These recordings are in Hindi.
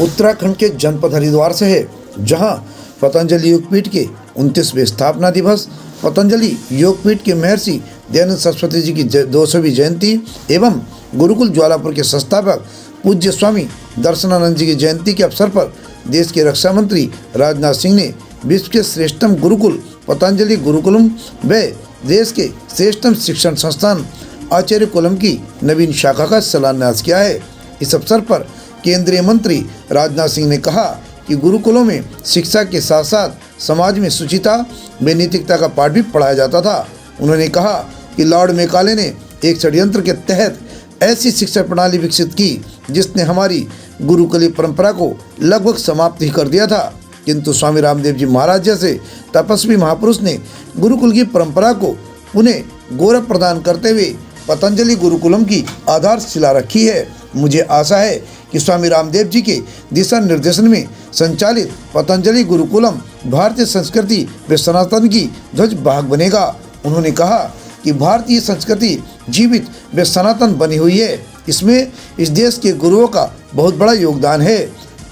उत्तराखंड के जनपद हरिद्वार से है, जहां पतंजलि योगपीठ के 29वें स्थापना दिवस, पतंजलि योगपीठ के महर्षि दयानंद सरस्वती जी की 200वीं जयंती एवं गुरुकुल ज्वालापुर के संस्थापक पूज्य स्वामी दर्शनानंद जी की जयंती के अवसर पर देश के रक्षा मंत्री राजनाथ सिंह ने विश्व के श्रेष्ठतम गुरुकुल पतंजलि गुरुकुलम व देश के श्रेष्ठतम शिक्षण संस्थान आचार्य कुलम की नवीन शाखा का शिलान्यास किया है। इस अवसर पर केंद्रीय मंत्री राजनाथ सिंह ने कहा कि गुरुकुलों में शिक्षा के साथ साथ समाज में शुचिता व नैतिकता का पाठ भी पढ़ाया जाता था। उन्होंने कहा कि लॉर्ड मेकाले ने एक षड्यंत्र के तहत ऐसी शिक्षा प्रणाली विकसित की जिसने हमारी गुरुकुलीय परंपरा को लगभग समाप्त ही कर दिया था, किंतु स्वामी रामदेव जी महाराज जैसे तपस्वी महापुरुष ने गुरुकुल की परंपरा को पुनः गौरव प्रदान करते हुए पतंजलि गुरुकुलम की आधारशिला रखी है। मुझे आशा है कि स्वामी रामदेव जी के दिशा निर्देशन में संचालित पतंजलि गुरुकुलम भारतीय संस्कृति व सनातन की ध्वज वाहक बनेगा। उन्होंने कहा कि भारतीय संस्कृति जीवित व सनातन बनी हुई है, इसमें इस देश के गुरुओं का बहुत बड़ा योगदान है।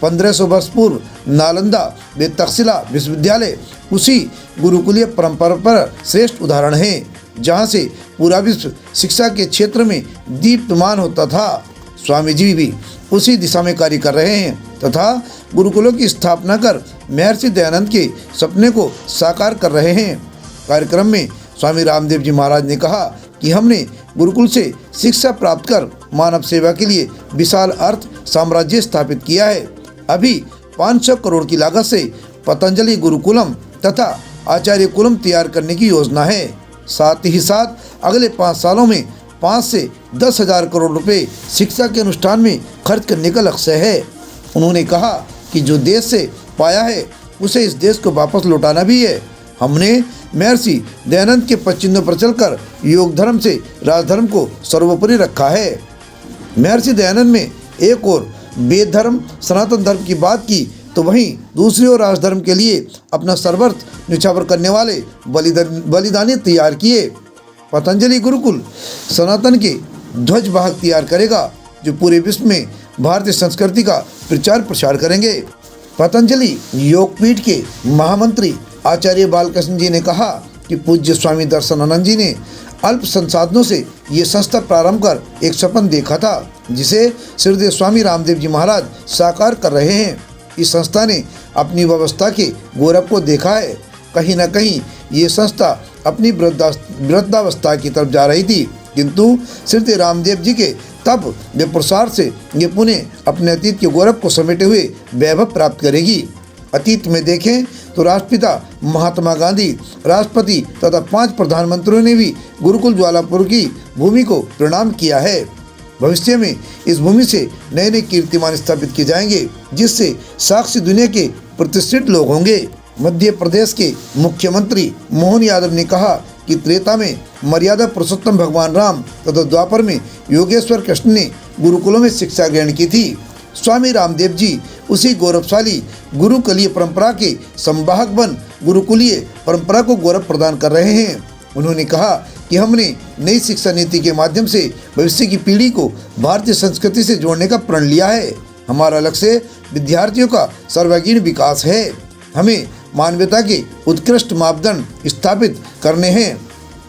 1500 वर्ष पूर्व नालंदा व तक्षशिला विश्वविद्यालय उसी गुरुकुलीय परंपरा पर श्रेष्ठ उदाहरण है, जहाँ से पूरा विश्व शिक्षा के क्षेत्र में दीप्तमान होता था। स्वामी जी भी उसी दिशा में कार्य कर रहे हैं तथा गुरुकुलों की स्थापना कर महर्षि दयानंद के सपने को साकार कर रहे हैं। कार्यक्रम में स्वामी रामदेव जी महाराज ने कहा कि हमने गुरुकुल से शिक्षा प्राप्त कर मानव सेवा के लिए विशाल अर्थ साम्राज्य स्थापित किया है। अभी 500 करोड़ की लागत से पतंजलि गुरुकुलम तथा आचार्य कुलम तैयार करने की योजना है। साथ ही साथ अगले 5 सालों में 5 से 10 हजार करोड़ रुपए शिक्षा के अनुष्ठान में खर्च करने का लक्ष्य है। उन्होंने कहा कि जो देश से पाया है उसे इस देश को वापस लौटाना भी है। हमने महर्षि दयानंद के पच्चिन्हों पर चलकर योग धर्म से राजधर्म को सर्वोपरि रखा है। महर्षि दयानंद में एक और वेद धर्म सनातन धर्म की बात की तो वहीं दूसरी ओर राजधर्म के लिए अपना सर्वस्व न्यौछावर करने वाले बलिदानी तैयार किए। पतंजलि गुरुकुल सनातन के ध्वज वाहक तैयार करेगा जो पूरे विश्व में भारतीय संस्कृति का प्रचार प्रसार करेंगे। पतंजलि योगपीठ के महामंत्री आचार्य बालकृष्ण जी ने कहा कि पूज्य स्वामी दर्शनानंद जी ने अल्प संसाधनों से ये संस्था प्रारंभ कर एक सपन देखा था जिसे श्रीदेव स्वामी रामदेव जी महाराज साकार कर रहे हैं। इस संस्था ने अपनी व्यवस्था के गौरव को देखा है। कहीं न कहीं ये संस्था अपनी वृद्धावस्था की तरफ जा रही थी, किंतु श्रीदेव रामदेव जी के तप व प्रसार से ये पुनः अपने अतीत के गौरव को समेटे हुए वैभव प्राप्त करेगी। अतीत में देखें तो राष्ट्रपिता महात्मा गांधी, राष्ट्रपति तथा 5 प्रधानमंत्रियों ने भी गुरुकुल ज्वालापुर की भूमि को प्रणाम किया है। भविष्य में इस भूमि से नए नए कीर्तिमान स्थापित किए जाएंगे जिससे साक्षी दुनिया के प्रतिष्ठित लोग होंगे। मध्य प्रदेश के मुख्यमंत्री मोहन यादव ने कहा कि त्रेता में मर्यादा पुरुषोत्तम भगवान राम तथा द्वापर में योगेश्वर कृष्ण ने गुरुकुलों में शिक्षा ग्रहण की थी। स्वामी रामदेव जी उसी गौरवशाली गुरुकुलीय परंपरा के संवाहक बन गुरुकुलीय परंपरा को गौरव प्रदान कर रहे हैं। उन्होंने कहा कि हमने नई शिक्षा नीति के माध्यम से भविष्य की पीढ़ी को भारतीय संस्कृति से जोड़ने का प्रण लिया है। हमारा लक्ष्य विद्यार्थियों का सर्वांगीण विकास है। हमें मानवता के उत्कृष्ट मापदंड स्थापित करने हैं।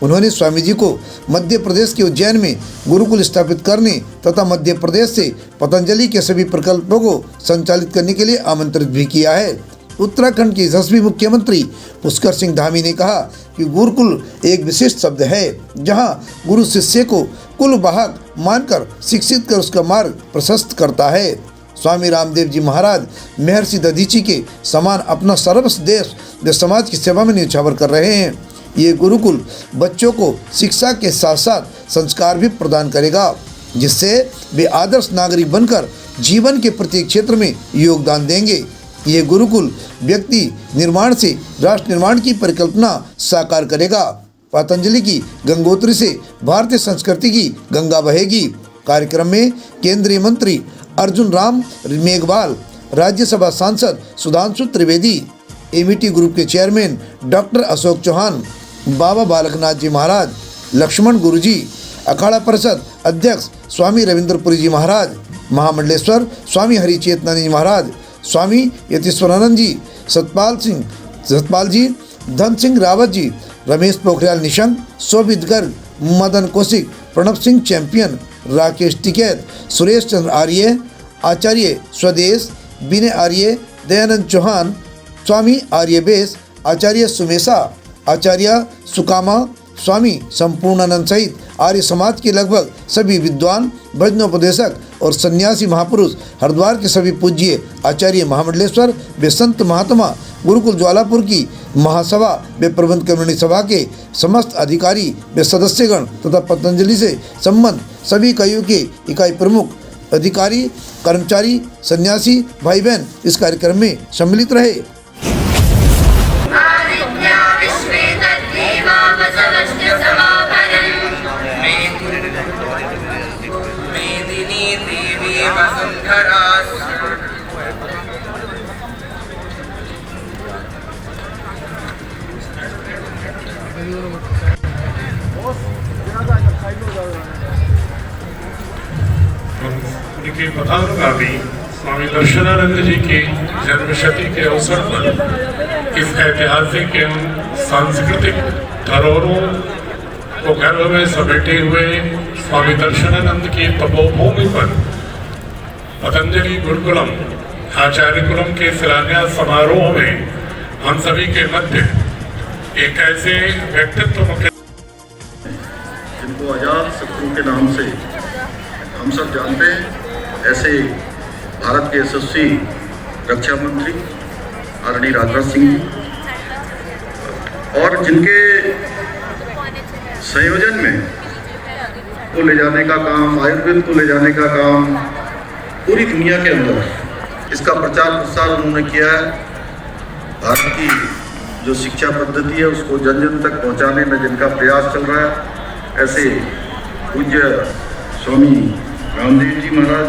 उन्होंने स्वामी जी को मध्य प्रदेश के उज्जैन में गुरुकुल स्थापित करने तथा मध्य प्रदेश से पतंजलि के सभी प्रकल्पों को संचालित करने के लिए आमंत्रित भी किया है। उत्तराखंड के यशस्वी मुख्यमंत्री पुष्कर सिंह धामी ने कहा कि गुरुकुल एक विशिष्ट शब्द है जहां गुरु शिष्य को कुल वाहक मानकर शिक्षित कर उसका मार्ग प्रशस्त करता है। स्वामी रामदेव जी महाराज महर्षि दधीची के समान अपना सर्वस्व देश व समाज की सेवा में न्यौछावर कर रहे हैं। ये गुरुकुल बच्चों को शिक्षा के साथ साथ संस्कार भी प्रदान करेगा जिससे वे आदर्श नागरिक बनकर जीवन के प्रत्येक क्षेत्र में योगदान देंगे। ये गुरुकुल व्यक्ति निर्माण से राष्ट्र निर्माण की परिकल्पना साकार करेगा। पतंजलि की गंगोत्री से भारतीय संस्कृति की गंगा बहेगी। कार्यक्रम में केंद्रीय मंत्री अर्जुन राम मेघवाल, राज्यसभा सांसद सुधांशु त्रिवेदी, एमिटी ग्रुप के चेयरमैन डॉक्टर अशोक चौहान, बाबा बालकनाथ जी महाराज, लक्ष्मण गुरुजी, अखाड़ा परिषद अध्यक्ष स्वामी रविंद्रपुरी जी महाराज, महामंडलेश्वर स्वामी हरिचेतनानंद जी महाराज, स्वामी यतीश्वरानंद जी, सतपाल जी, धन सिंह रावत जी, रमेश पोखरियाल निशंक, शोभित गर्ग, मदन कौशिक, प्रणब सिंह चैंपियन, राकेश टिकैत, सुरेश चंद्र आर्य, आचार्य स्वदेश, विनय आर्य, दयानंद चौहान, स्वामी आर्य बेस, आचार्य सुमेशा, आचार्य सुकामा, स्वामी संपूर्णानंद सहित आर्य समाज के लगभग सभी विद्वान, भजनोपदेशक और सन्यासी महापुरुष, हरिद्वार के सभी पूज्य आचार्य महामंडलेश्वर व संत महात्मा, गुरुकुल ज्वालापुर की महासभा व प्रबंध कमेटी सभा के समस्त अधिकारी व सदस्यगण तथा पतंजलि से संबंध सभी इकाइयों के इकाई प्रमुख, अधिकारी, कर्मचारी, सन्यासी भाई बहन इस कार्यक्रम में सम्मिलित रहे। उनके पदानुगामी स्वामी दर्शनानंद जी की जन्मशती के अवसर पर इस ऐतिहासिक एवं सांस्कृतिक धरोहरों को गर्भ में समेटे हुए स्वामी दर्शनानंद की तपोभूमि पर पतंजलि गुरुकुलम आचार्य कुलम के शिलान्यास समारोह में हम सभी के मध्य एक ऐसे व्यक्तित्व जिनको आजाद शत्रु के नाम से हम सब जानते हैं, ऐसे भारत के यशस्वी रक्षा मंत्री आदरणीय राजनाथ सिंह जी, और जिनके संयोजन में को ले जाने का काम, आयुर्वेद को ले जाने का काम पूरी दुनिया के अंदर इसका प्रचार प्रसार उन्होंने किया है। भारत की जो शिक्षा पद्धति है उसको जन जन तक पहुंचाने में जिनका प्रयास चल रहा है, ऐसे पूज्य स्वामी रामदेव जी महाराज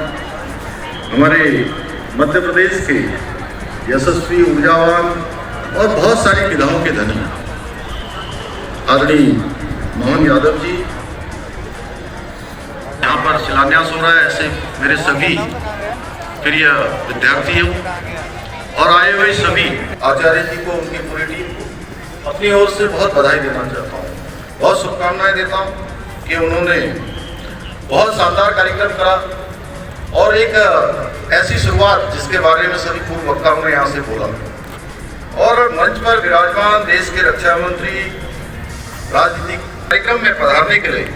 हमारे मध्य प्रदेश के यशस्वी, ऊर्जावान और बहुत सारी विधाओं के धनी आदरणीय मोहन यादव जी, यहाँ पर शिलान्यास हो रहा है। ऐसे मेरे सभी प्रिय विद्यार्थियों और आए हुए सभी आचार्य जी को, उनकी पूरी टीम को अपनी ओर से बहुत बधाई देना चाहता हूँ, बहुत शुभकामनाएं देता हूँ कि उन्होंने बहुत शानदार कार्यक्रम करा और एक ऐसी शुरुआत जिसके बारे में सभी पूर्व वक्ताओं ने यहाँ से बोला, और मंच पर विराजमान देश के रक्षा मंत्री राजनीतिक कार्यक्रम में पधारने के लिए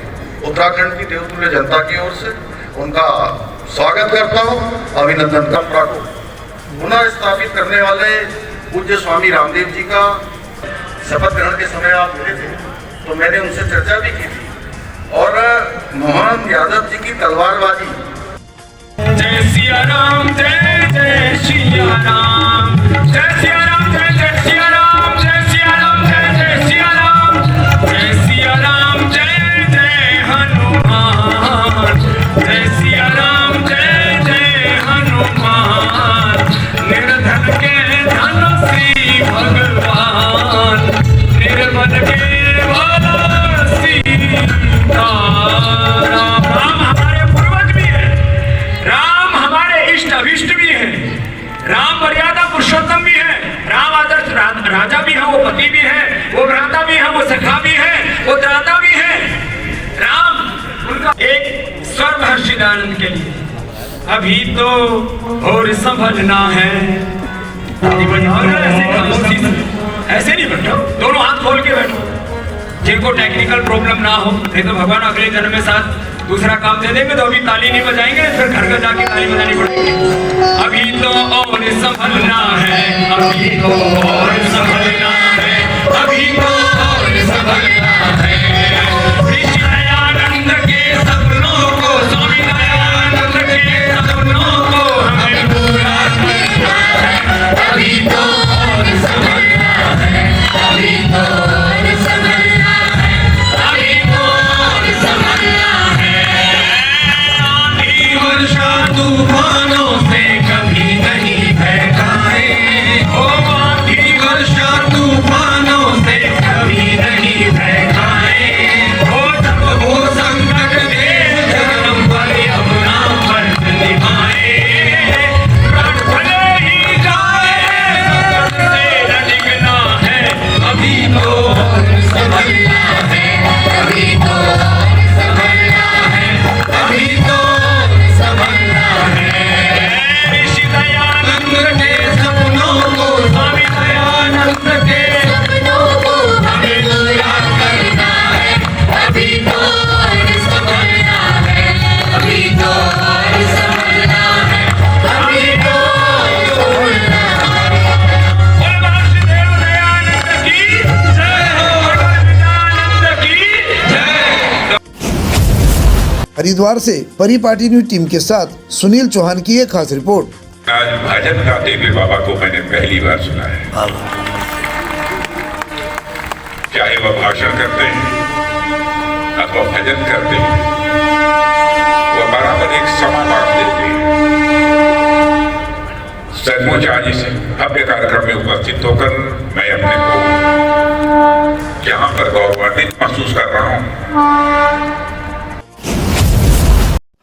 उत्तराखंड की देवतुल्य जनता की ओर से उनका स्वागत करता हूँ। अभिनंदन परंपरा को पुनः स्थापित करने वाले पूज्य स्वामी रामदेव जी का शपथ ग्रहण के समय आप मिले थे तो मैंने उनसे चर्चा भी की थी, और मोहन यादव जी की तलवारबाजी। जय सिया राम, जय जय सिया राम, जय सिया राम, जय जय सिया राम, जय सिया राम, जय जय सिया राम, जय सिया राम, जय जय हनुमान, जय सिया राम, जय जय हनुमान, निर्धन के धन श्री भगवान, निर्बल के भला सीता। राम हमारे पूर्वज भी है, राम हमारे इष्ट अभिष्ट भी है, राम मर्यादा पुरुषोत्तम भी है, राम आदर्श राजा भी है, वो पति भी है, वो भ्राता भी है, वो सखा भी है, वो दाता भी है। राम उनका एक सर्वहर्षिदानंद के लिए अभी तो और संभलना है। ऐसे नहीं बैठो, दोनों हाथ खोल के बैठो, जिनको टेक्निकल प्रॉब्लम ना हो, नहीं तो भगवान अगले जन्म में साथ दूसरा काम दे देंगे, तो अभी ताली नहीं बजाएंगे, फिर घर घर जाके ताली बजानी पड़ेगी। अभी तो और संभलना है, अभी तो और संभलना है, अभी तो और संभलना है। दयानंद के सपनों को, स्वामी दयानंद के सपनों को हमें पूरा करना है। अभी तो और संभलना है, अभी तो और संभलना है, अभी तो और संभलना है। आंधी वर्षा तूफानों से कभी नहीं बहकाए, ओ आंधी वर्षा तूफानों से कभी नहीं बहकाए। हरिद्वार से परिपाटी न्यूज टीम के साथ सुनील चौहान की एक खास रिपोर्ट। आज भजन गाते हुए बाबा को मैंने पहली बार सुना है। चाहे वह भाषण करते हैं अथवा भजन करते हैं, वह बराबर एक समा बांट देते हैं। सचमुच आज इस भव्य कार्यक्रम में उपस्थित होकर मैं अपने को यहाँ पर गौरवान्वित महसूस कर रहा हूँ।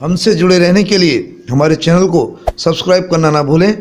हमसे जुड़े रहने के लिए हमारे चैनल को सब्सक्राइब करना ना भूलें।